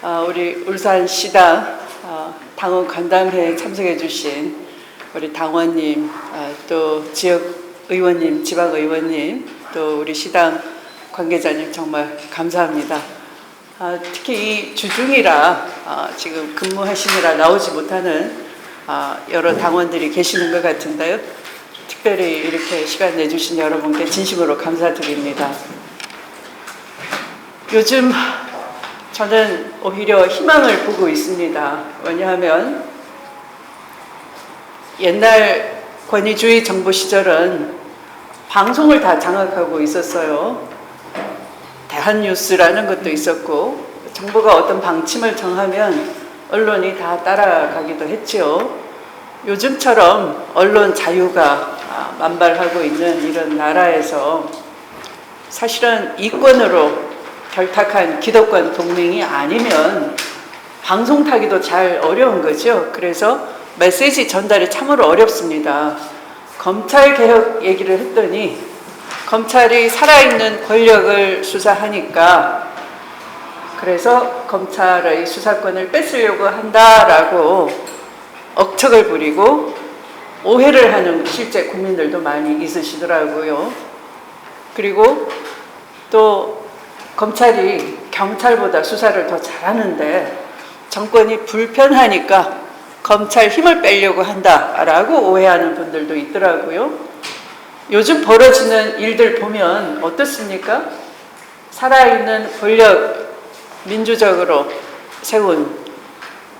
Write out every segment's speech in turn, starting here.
우리 울산시당 당원 간담회에 참석해 주신 우리 당원님, 또 지역 의원님, 지방 의원님, 또 우리 시당 관계자님 정말 감사합니다. 특히 이 주중이라 지금 근무하시느라 나오지 못하는 여러 당원들이 계시는 것 같은데요. 특별히 이렇게 시간 내주신 여러분께 진심으로 감사드립니다. 요즘 저는 오히려 희망을 보고 있습니다. 왜냐하면 옛날 권위주의 정부 시절은 방송을 다 장악하고 있었어요. 대한뉴스라는 것도 있었고, 정부가 어떤 방침을 정하면 언론이 다 따라가기도 했죠. 요즘처럼 언론 자유가 만발하고 있는 이런 나라에서 사실은 이권으로 결탁한 기득권 동맹이 아니면 방송 타기도 잘 어려운 거죠. 그래서 메시지 전달이 참으로 어렵습니다. 검찰 개혁 얘기를 했더니 검찰이 살아있는 권력을 수사하니까 그래서 검찰의 수사권을 뺏으려고 한다라고 억척을 부리고 오해를 하는 실제 국민들도 많이 있으시더라고요. 그리고 또 검찰이 경찰보다 수사를 더 잘하는데 정권이 불편하니까 검찰 힘을 빼려고 한다라고 오해하는 분들도 있더라고요. 요즘 벌어지는 일들 보면 어떻습니까? 살아있는 권력, 민주적으로 세운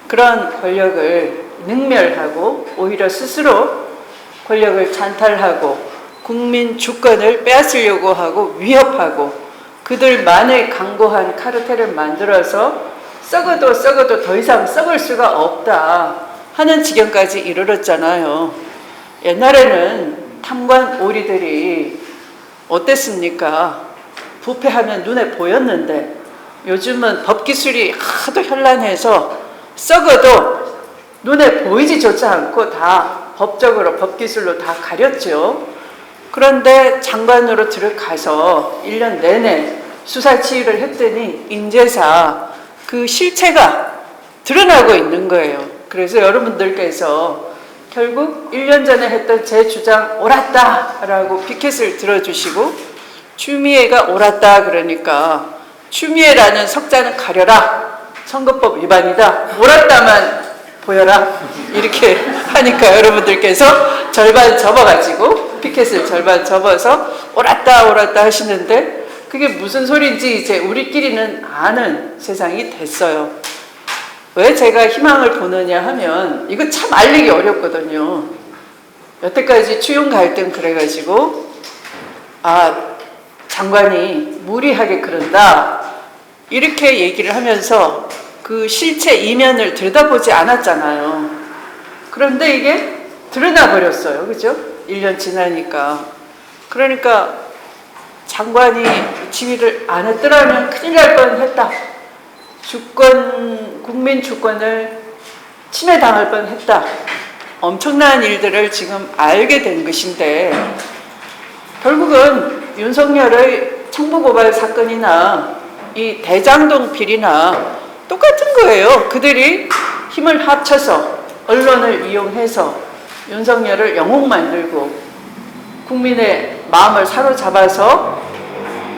그런 권력을 능멸하고 오히려 스스로 권력을 찬탈하고 국민 주권을 빼앗으려고 하고 위협하고 그들만의 강고한 카르텔을 만들어서 썩어도 더 이상 썩을 수가 없다 하는 지경까지 이르렀잖아요. 옛날에는 탐관 오리들이 어땠습니까? 부패하면 눈에 보였는데 요즘은 법기술이 하도 현란해서 썩어도 눈에 보이지조차 않고 다 법적으로 법기술로 다 가렸죠. 그런데 장관으로 들어가서 1년 내내 수사 지휘를 했더니 인제사 그 실체가 드러나고 있는 거예요. 그래서 여러분들께서 결국 1년 전에 했던 제 주장 옳았다라고 피켓을 들어주시고 추미애가 옳았다 그러니까 추미애라는 석자는 가려라. 선거법 위반이다. 옳았다만 보여라. 이렇게 하니까 여러분들께서 절반 접어가지고 피켓을 절반 접어서 옳았다 하시는데 그게 무슨 소리인지 이제 우리끼리는 아는 세상이 됐어요. 왜 제가 희망을 보느냐 하면 이거 참 알리기 어렵거든요. 여태까지 추용 갈등 그래가지고 장관이 무리하게 그런다 이렇게 얘기를 하면서 그 실체 이면을 들여다보지 않았잖아요. 그런데 이게 드러나 버렸어요. 그죠? 1년 지나니까. 그러니까 장관이 지휘를 안 했더라면 큰일 날 뻔했다. 국민 주권을 침해당할 뻔했다. 엄청난 일들을 지금 알게 된 것인데 결국은 윤석열의 청부고발 사건이나 이 대장동 비리나 똑같은 거예요. 그들이 힘을 합쳐서 언론을 이용해서 윤석열을 영웅 만들고 국민의 마음을 사로잡아서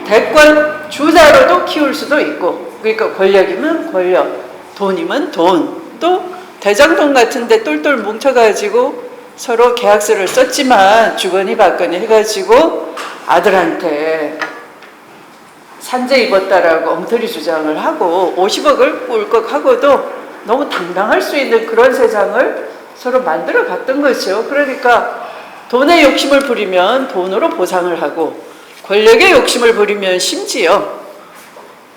대권 주자로도 키울 수도 있고 그러니까 권력이면 권력, 돈이면 돈, 또 대장동 같은데 똘똘 뭉쳐가지고 서로 계약서를 썼지만 주거니 받거니 해가지고 아들한테 산재 입었다라고 엉터리 주장을 하고 50억을 꿀꺽하고도 너무 당당할 수 있는 그런 세상을 서로 만들어 갔던 거죠. 그러니까 돈의 욕심을 부리면 돈으로 보상을 하고 권력의 욕심을 부리면 심지어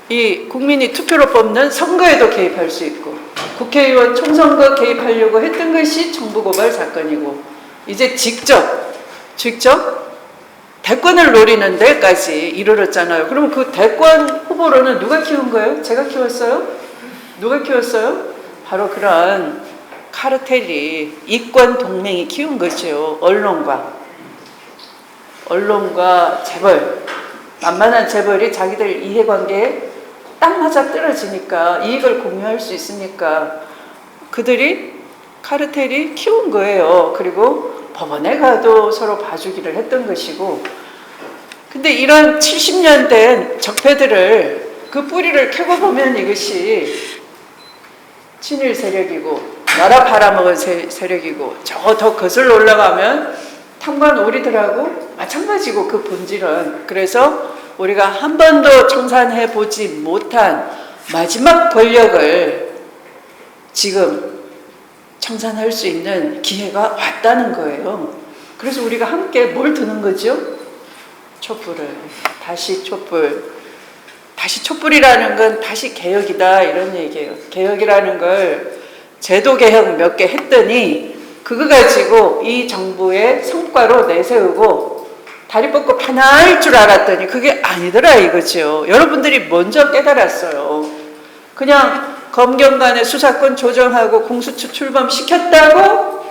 이 국민이 투표로 뽑는 선거에도 개입할 수 있고 국회의원 총선거 개입하려고 했던 것이 청부고발 사건이고 이제 직접 대권을 노리는 데까지 이르렀잖아요. 그럼 그 대권 후보로는 누가 키운 거예요? 제가 키웠어요? 누가 키웠어요? 바로 그런 카르텔이 이권 동맹이 키운 것이요. 언론과 재벌, 만만한 재벌이 자기들 이해관계에 딱 맞아 떨어지니까 이익을 공유할 수 있으니까 그들이 카르텔이 키운 거예요. 그리고 법원에 가도 서로 봐주기를 했던 것이고, 근데 이런 70년 된 적폐들을 그 뿌리를 캐고 보면 이것이 친일 세력이고 나라 팔아먹은 세력이고, 저 더 거슬러 올라가면 탐관 오리들하고 마찬가지고 그 본질은. 그래서 우리가 한 번도 청산해 보지 못한 마지막 권력을 지금 청산할 수 있는 기회가 왔다는 거예요. 그래서 우리가 함께 뭘 드는 거죠? 촛불을. 다시 촛불. 다시 촛불이라는 건 다시 개혁이다 이런 얘기예요. 개혁이라는 걸 제도 개혁 몇 개 했더니 그거 가지고 이 정부의 성과로 내세우고 다리 뻗고 파나할 줄 알았더니 그게 아니더라 이거죠. 여러분들이 먼저 깨달았어요. 그냥 검경 간의 수사권 조정하고 공수처 출범시켰다고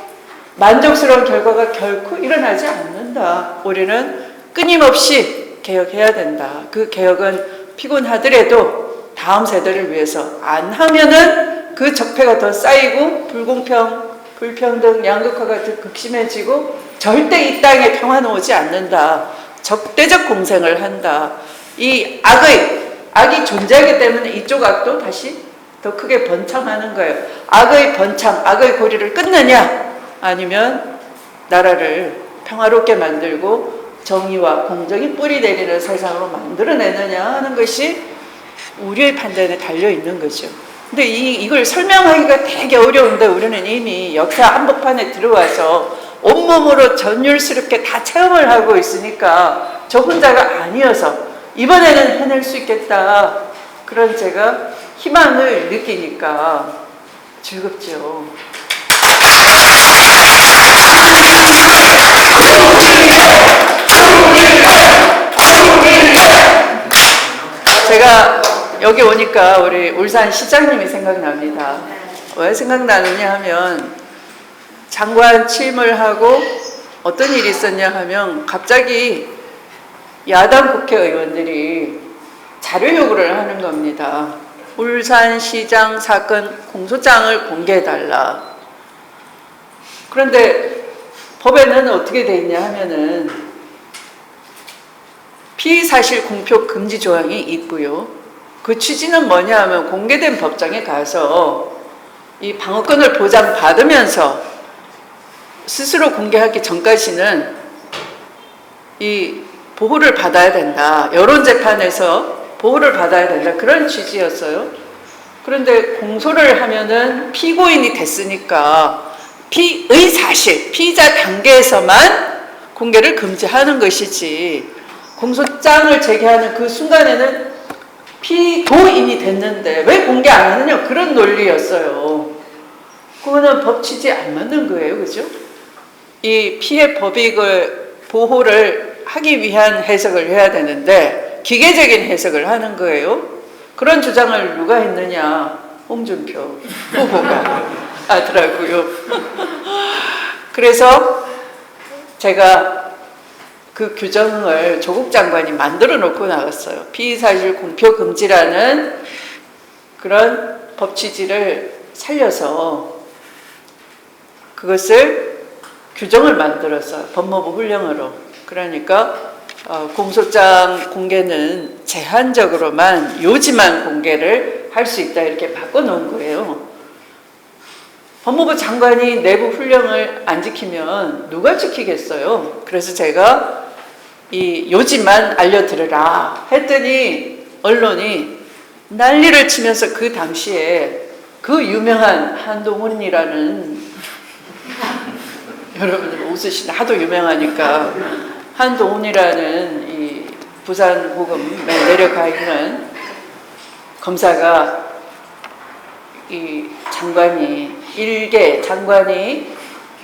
만족스러운 결과가 결코 일어나지 않는다. 우리는 끊임없이 개혁해야 된다. 그 개혁은 피곤하더라도 다음 세대를 위해서 안 하면은 그 적폐가 더 쌓이고 불공평, 불평등, 양극화가 더 극심해지고 절대 이 땅에 평화는 오지 않는다. 적대적 공생을 한다. 이 악이 존재하기 때문에 이쪽 악도 다시 더 크게 번창하는 거예요. 악의 번창, 악의 고리를 끊느냐 아니면 나라를 평화롭게 만들고 정의와 공정이 뿌리 내리는 세상으로 만들어내느냐 하는 것이 우리의 판단에 달려있는 거죠. 근데 이걸 설명하기가 되게 어려운데 우리는 이미 역사 한복판에 들어와서 온몸으로 전율스럽게 다 체험을 하고 있으니까 저 혼자가 아니어서 이번에는 해낼 수 있겠다. 그런 제가 희망을 느끼니까 즐겁죠. 제가 여기 오니까 우리 울산 시장님이 생각납니다. 왜 생각나느냐 하면 장관 취임을 하고 어떤 일이 있었냐 하면 갑자기 야당 국회의원들이 자료 요구를 하는 겁니다. 울산시장 사건 공소장을 공개해달라. 그런데 법에는 어떻게 돼 있냐 하면은 피의사실 공표 금지 조항이 있고요. 그 취지는 뭐냐 하면 공개된 법정에 가서 이 방어권을 보장받으면서 스스로 공개하기 전까지는 이 보호를 받아야 된다. 여론재판에서 보호를 받아야 된다. 그런 취지였어요. 그런데 공소를 하면은 피고인이 됐으니까 피의 사실, 피의자 단계에서만 공개를 금지하는 것이지 공소장을 제기하는 그 순간에는 피고인이 됐는데 왜 공개 안 하느냐 그런 논리였어요. 그거는 법 취지에 안 맞는 거예요. 그죠? 이 피해 법익을 보호를 하기 위한 해석을 해야 되는데 기계적인 해석을 하는 거예요. 그런 주장을 누가 했느냐? 홍준표 후보가 하더라고요. 그래서 제가 그 규정을 조국 장관이 만들어 놓고 나갔어요. 피의사실 공표 금지라는 그런 법 취지를 살려서 그것을 규정을 만들었어요. 법무부 훈령으로. 그러니까 공소장 공개는 제한적으로만 요지만 공개를 할 수 있다 이렇게 바꿔놓은 거예요. 법무부 장관이 내부 훈령을 안 지키면 누가 지키겠어요? 그래서 제가 이 요지만 알려드려라 했더니 언론이 난리를 치면서 그 당시에 그 유명한 한동훈이라는 여러분들 웃으시나 하도 유명하니까 한동훈이라는 이 부산고검에 내려가 있는 검사가 이 장관이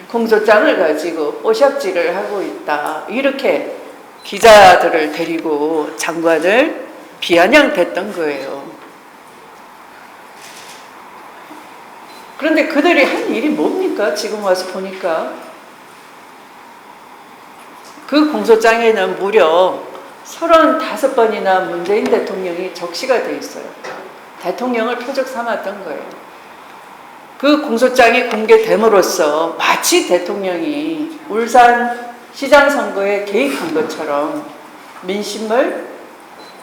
공소장을 가지고 오샵질을 하고 있다. 이렇게 기자들을 데리고 장관을 비아냥댔던 거예요. 그런데 그들이 한 일이 뭡니까? 지금 와서 보니까. 그 공소장에는 무려 35번이나 문재인 대통령이 적시가 돼 있어요. 대통령을 표적 삼았던 거예요. 그 공소장이 공개됨으로써 마치 대통령이 울산 시장 선거에 개입한 것처럼 민심을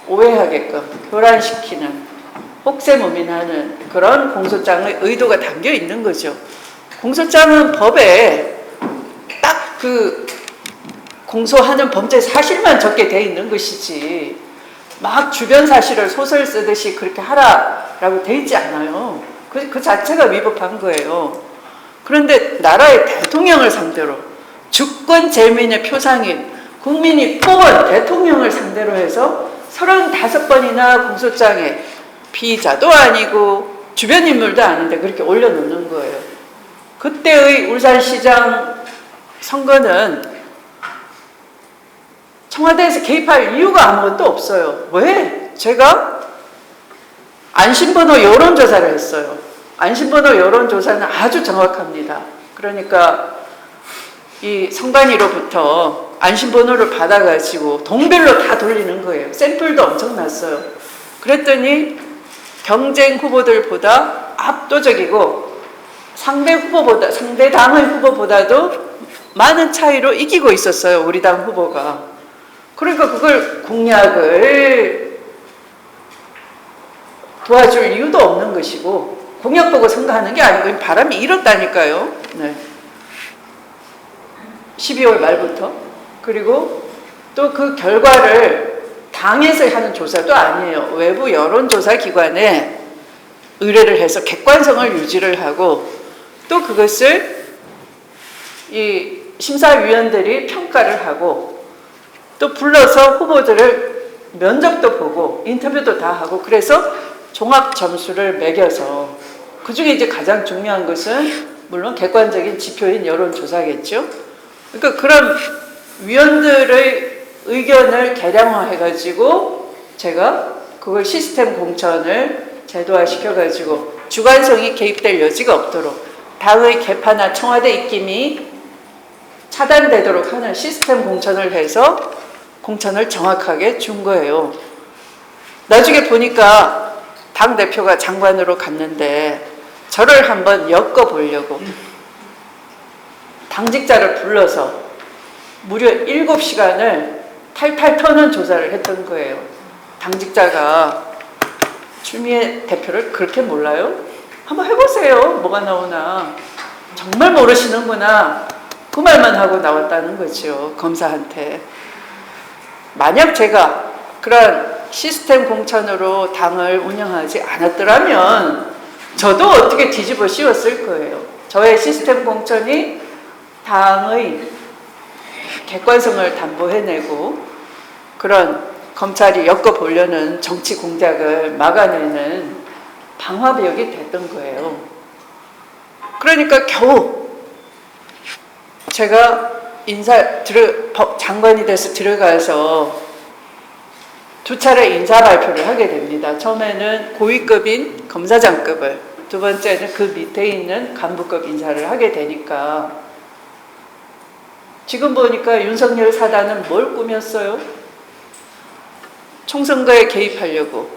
오해하게끔 교란시키는 혹세무민하는 그런 공소장의 의도가 담겨 있는 거죠. 공소장은 법에 딱 그 공소하는 범죄 사실만 적게 돼 있는 것이지 막 주변 사실을 소설 쓰듯이 그렇게 하라라고 돼 있지 않아요. 그 자체가 위법한 거예요. 그런데 나라의 대통령을 상대로 주권 재민의 표상인 국민이 뽑은 대통령을 상대로 해서 35번이나 공소장에 피의자도 아니고 주변 인물도 아닌데 그렇게 올려놓는 거예요. 그때의 울산시장 선거는 청와대에서 개입할 이유가 아무것도 없어요. 왜? 제가 안심번호 여론조사를 했어요. 안심번호 여론조사는 아주 정확합니다. 그러니까 이 선관위로부터 안심번호를 받아가지고 동별로 다 돌리는 거예요. 샘플도 엄청났어요. 그랬더니 경쟁 후보들보다 압도적이고 상대 당의 후보보다도 많은 차이로 이기고 있었어요. 우리 당 후보가. 그러니까 그걸 공약을 도와줄 이유도 없는 것이고 공약 보고 선거하는 게 아니고 바람이 일었다니까요. 네. 12월 말부터. 그리고 또 그 결과를 당에서 하는 조사도 아니에요. 외부 여론조사 기관에 의뢰를 해서 객관성을 유지를 하고 또 그것을 이 심사위원들이 평가를 하고 또 불러서 후보들을 면접도 보고 인터뷰도 다 하고 그래서 종합 점수를 매겨서 그중에 이제 가장 중요한 것은 물론 객관적인 지표인 여론조사겠죠. 그러니까 그런 위원들의 의견을 계량화해가지고 제가 그걸 시스템 공천을 제도화시켜가지고 주관성이 개입될 여지가 없도록 당의 개파나 청와대 입김이 차단되도록 하는 시스템 공천을 해서 공천을 정확하게 준 거예요. 나중에 보니까 당대표가 장관으로 갔는데 저를 한번 엮어보려고 당직자를 불러서 무려 7시간을 탈탈 터는 조사를 했던 거예요. 당직자가 추미애 대표를 그렇게 몰라요? 한번 해보세요. 뭐가 나오나. 정말 모르시는구나. 그 말만 하고 나왔다는 거죠. 검사한테. 만약 제가 그런 시스템 공천으로 당을 운영하지 않았더라면 저도 어떻게 뒤집어 씌웠을 거예요. 저의 시스템 공천이 당의 객관성을 담보해내고 그런 검찰이 엮어보려는 정치 공작을 막아내는 방화벽이 됐던 거예요. 그러니까 겨우 제가 장관이 돼서 들어가서 2차례 인사 발표를 하게 됩니다. 처음에는 고위급인 검사장급을, 두 번째는 그 밑에 있는 간부급 인사를 하게 되니까 지금 보니까 윤석열 사단은 뭘 꾸몄어요? 총선거에 개입하려고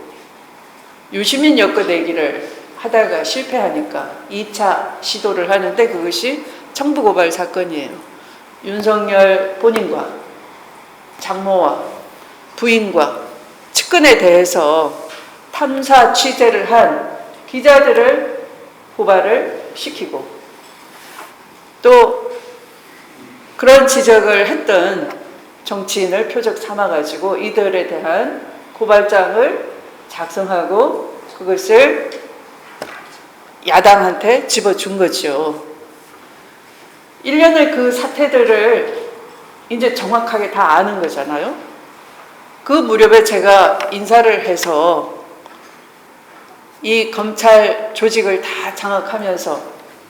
유시민 엮어내기를 하다가 실패하니까 2차 시도를 하는데 그것이 청부고발 사건이에요. 윤석열 본인과 장모와 부인과 측근에 대해서 탐사 취재를 한 기자들을 고발을 시키고 또 그런 지적을 했던 정치인을 표적 삼아가지고 이들에 대한 고발장을 작성하고 그것을 야당한테 집어준 거죠. 1년의 그 사태들을 이제 정확하게 다 아는 거잖아요. 그 무렵에 제가 인사를 해서 이 검찰 조직을 다 장악하면서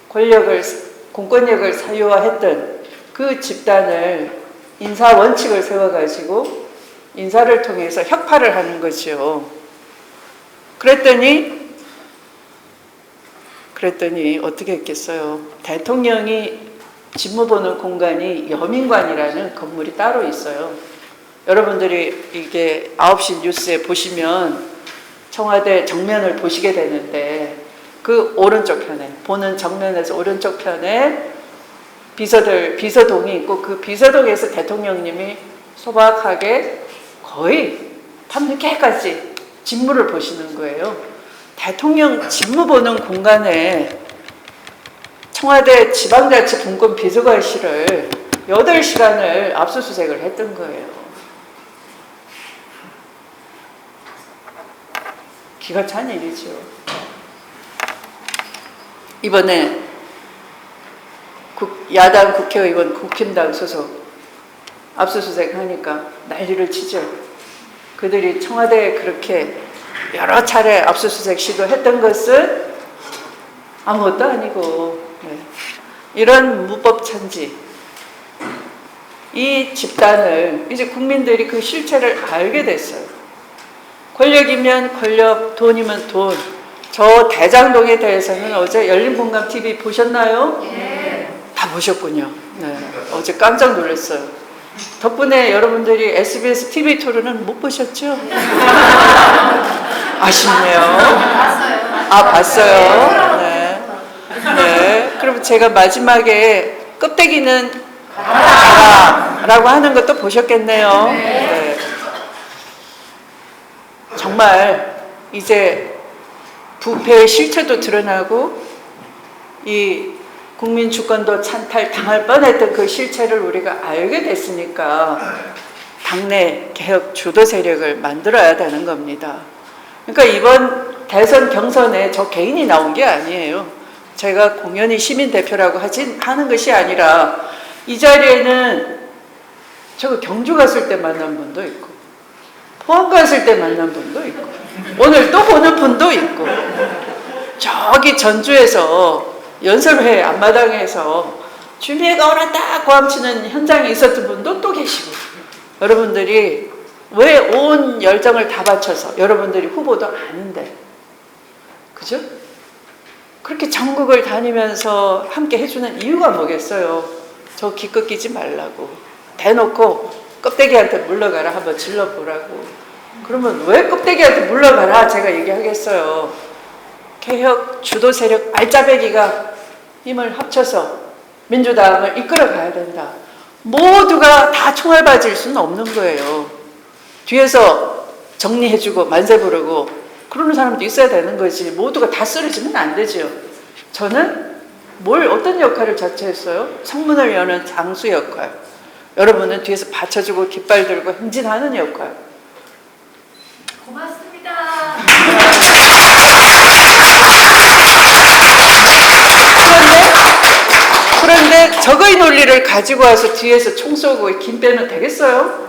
공권력을 사유화했던 그 집단을 인사 원칙을 세워가지고 인사를 통해서 혁파를 하는 거죠. 그랬더니 어떻게 했겠어요. 대통령이 직무 보는 공간이 여민관이라는 건물이 따로 있어요. 여러분들이 이게 9시 뉴스에 보시면 청와대 정면을 보시게 되는데 그 오른쪽 편에 보는 정면에서 오른쪽 편에 비서동이 있고 그 비서동에서 대통령님이 소박하게 거의 밤늦게까지 직무를 보시는 거예요. 대통령 직무 보는 공간에 청와대 지방자치분권 비서관실을 8시간을 압수수색을 했던 거예요. 기가 찬 일이죠. 이번에 야당 국회의원 국힘당 소속 압수수색 하니까 난리를 치죠. 그들이 청와대에 그렇게 여러 차례 압수수색 시도했던 것은 아무것도 아니고 이런 무법천지 이 집단을 이제 국민들이 그 실체를 알게 됐어요. 권력이면 권력, 돈이면 돈. 저 대장동에 대해서는 어제 열린공감TV 보셨나요? 네. 다 보셨군요. 네. 어제 깜짝 놀랐어요. 덕분에 여러분들이 SBS TV 토론은 못 보셨죠? 아쉽네요. 아, 봤어요? 네. 네. 그럼 제가 마지막에 껍데기는 가라라고 하는 것도 보셨겠네요. 네. 정말 이제 부패의 실체도 드러나고 이 국민 주권도 찬탈당할 뻔했던 그 실체를 우리가 알게 됐으니까 당내 개혁 주도 세력을 만들어야 되는 겁니다. 그러니까 이번 대선 경선에 저 개인이 나온 게 아니에요. 제가 공연히 시민대표라고 하는 것이 아니라 이 자리에는 저 경주 갔을 때 만난 분도 있고 포항 갔을 때 만난 분도 있고 오늘 또 보는 분도 있고 저기 전주에서 연설회 앞마당에서 주미애가 오란다 고함치는 현장에 있었던 분도 또 계시고 여러분들이 왜 온 열정을 다 바쳐서 여러분들이 후보도 아는데 그죠? 그렇게 전국을 다니면서 함께 해주는 이유가 뭐겠어요? 저 기껏 끼지 말라고 대놓고 껍데기한테 물러가라 한번 질러보라고. 그러면 왜 껍데기한테 물러가라 제가 얘기하겠어요. 개혁 주도 세력 알짜배기가 힘을 합쳐서 민주당을 이끌어 가야 된다. 모두가 다 총알받을 수는 없는 거예요. 뒤에서 정리해주고 만세 부르고 그러는 사람도 있어야 되는 거지. 모두가 다 쓰러지면 안 되죠. 저는 어떤 역할을 자처했어요? 성문을 여는 장수 역할. 여러분은 뒤에서 받쳐주고 깃발 들고 행진하는 역할. 고맙습니다. 그런데 적의 논리를 가지고 와서 뒤에서 총 쏘고 김 빼면 되겠어요?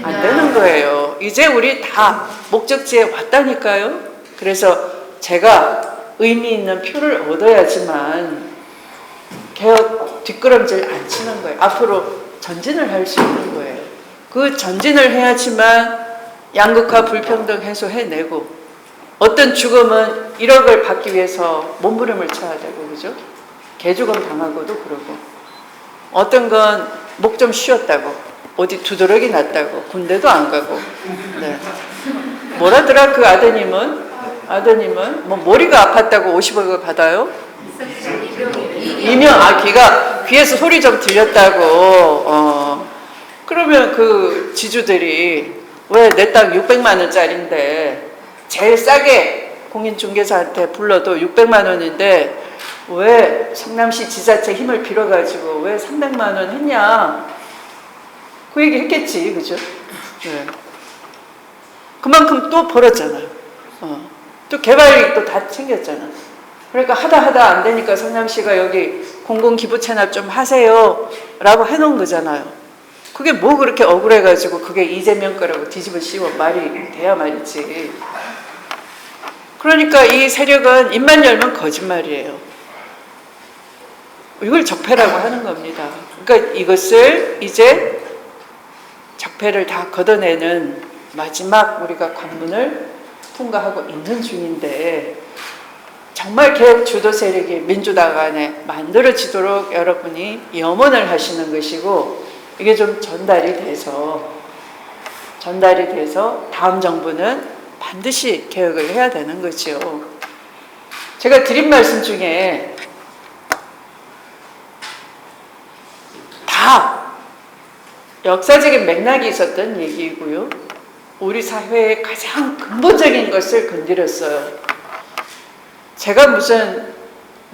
안 되는 거예요. 이제 우리 다 목적지에 왔다니까요. 그래서 제가 의미 있는 표를 얻어야지만 개혁 뒷걸음질 안 치는 거예요. 앞으로 전진을 할 수 있는 거예요. 그 전진을 해야지만 양극화 불평등 해소해내고 어떤 죽음은 1억을 받기 위해서 몸부림을 쳐야 되고 그죠? 개죽음 당하고도 그러고 어떤 건 목 좀 쉬었다고 어디 두드러기 났다고 군대도 안 가고 네. 뭐라더라 그 아드님은 뭐 머리가 아팠다고 50억을 받아요? 귀에서 소리 좀 들렸다고 그러면 그 지주들이 왜 내 땅 600만 원짜리인데 제일 싸게 공인중개사한테 불러도 600만 원인데 왜 성남시 지자체 힘을 빌어가지고 왜 300만 원 했냐 그 얘기 했겠지 그죠? 네. 그만큼 또 벌었잖아요. 또 개발이익도 다 챙겼잖아. 그러니까 하다 안 되니까 성남시가 여기 공공기부 채납 좀 하세요 라고 해놓은 거잖아요. 그게 뭐 그렇게 억울해가지고 그게 이재명 거라고 뒤집어 씌워 말이 돼야 말이지. 그러니까 이 세력은 입만 열면 거짓말이에요. 이걸 적폐라고 하는 겁니다. 그러니까 이것을 이제 적폐를 다 걷어내는 마지막 우리가 관문을 통과하고 있는 중인데 정말 개혁 주도 세력이 민주당 안에 만들어지도록 여러분이 염원을 하시는 것이고 이게 좀 전달이 돼서 다음 정부는 반드시 개혁을 해야 되는 거죠. 제가 드린 말씀 중에 다 역사적인 맥락이 있었던 얘기이고요. 우리 사회의 가장 근본적인 것을 건드렸어요. 제가 무슨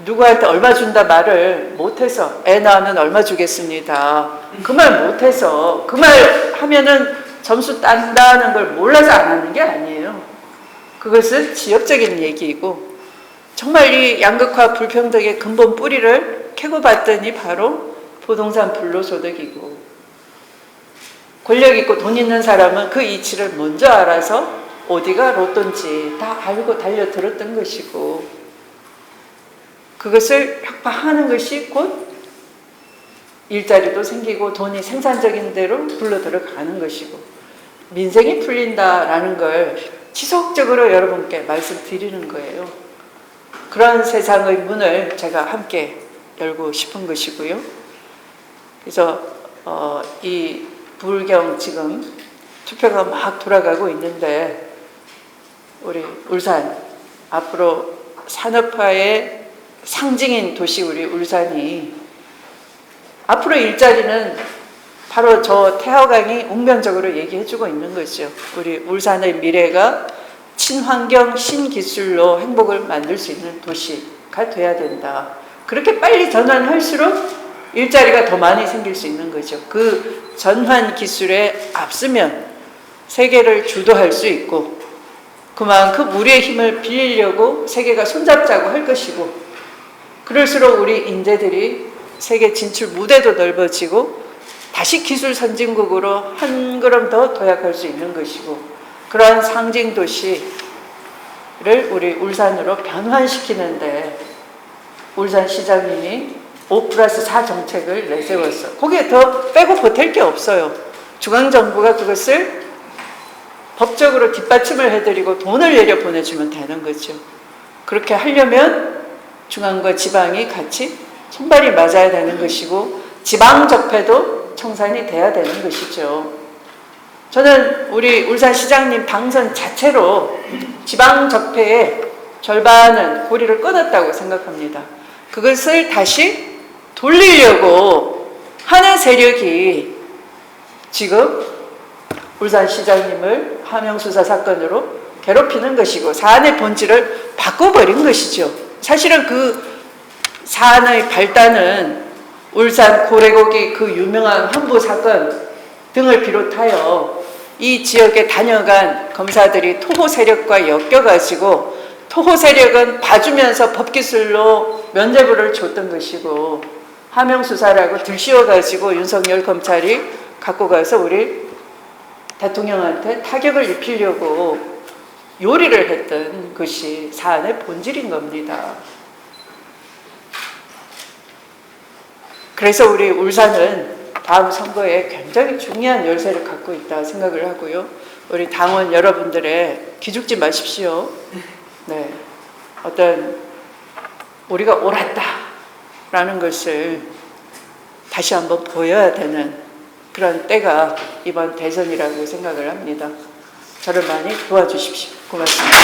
누구한테 얼마 준다 말을 못해서 애 낳으면 얼마 주겠습니다. 그 말 못해서 그 말 하면은 점수 딴다는 걸 몰라서 안 하는 게 아니에요. 그것은 지역적인 얘기이고 정말 이 양극화 불평등의 근본 뿌리를 캐고 봤더니 바로 부동산 불로소득이고 권력 있고 돈 있는 사람은 그 이치를 먼저 알아서 어디가 로또인지 다 알고 달려들었던 것이고 그것을 혁파하는 것이 곧 일자리도 생기고 돈이 생산적인 대로 굴러 들어가는 것이고 민생이 풀린다라는 걸 지속적으로 여러분께 말씀드리는 거예요. 그런 세상의 문을 제가 함께 열고 싶은 것이고요. 그래서 이 부울경 지금 투표가 막 돌아가고 있는데 우리 울산 앞으로 산업화의 상징인 도시 우리 울산이 앞으로 일자리는 바로 저 태화강이 웅변적으로 얘기해주고 있는 거죠. 우리 울산의 미래가 친환경 신기술로 행복을 만들 수 있는 도시가 돼야 된다. 그렇게 빨리 전환할수록 일자리가 더 많이 생길 수 있는 거죠. 그 전환 기술에 앞서면 세계를 주도할 수 있고 그만큼 우리의 힘을 빌리려고 세계가 손잡자고 할 것이고 그럴수록 우리 인재들이 세계 진출 무대도 넓어지고 다시 기술 선진국으로 한 걸음 더 도약할 수 있는 것이고 그러한 상징 도시를 우리 울산으로 변환시키는데 울산 시장님이 5+4 정책을 내세웠어. 거기에 더 빼고 보탤 게 없어요. 중앙정부가 그것을 법적으로 뒷받침을 해드리고 돈을 내려 보내주면 되는 거죠. 그렇게 하려면 중앙과 지방이 같이 손발이 맞아야 되는 것이고 지방적폐도 청산이 돼야 되는 것이죠. 저는 우리 울산시장님 당선 자체로 지방적폐의 절반은 고리를 끊었다고 생각합니다. 그것을 다시 돌리려고 하는 세력이 지금 울산시장님을 하명수사 사건으로 괴롭히는 것이고 사안의 본질을 바꿔버린 것이죠. 사실은 그 사안의 발단은 울산 고래고기 그 유명한 환부 사건 등을 비롯하여 이 지역에 다녀간 검사들이 토호 세력과 엮여가지고 토호 세력은 봐주면서 법기술로 면죄부를 줬던 것이고 하명수사라고 들씌워가지고 윤석열 검찰이 갖고 가서 우리 대통령한테 타격을 입히려고 요리를 했던 것이 사안의 본질인 겁니다. 그래서 우리 울산은 다음 선거에 굉장히 중요한 열쇠를 갖고 있다 생각을 하고요. 우리 당원 여러분들의 기죽지 마십시오. 네, 어떤 우리가 옳았다라는 것을 다시 한번 보여야 되는 그런 때가 이번 대선이라고 생각을 합니다. 저를 많이 도와주십시오. 고맙습니다.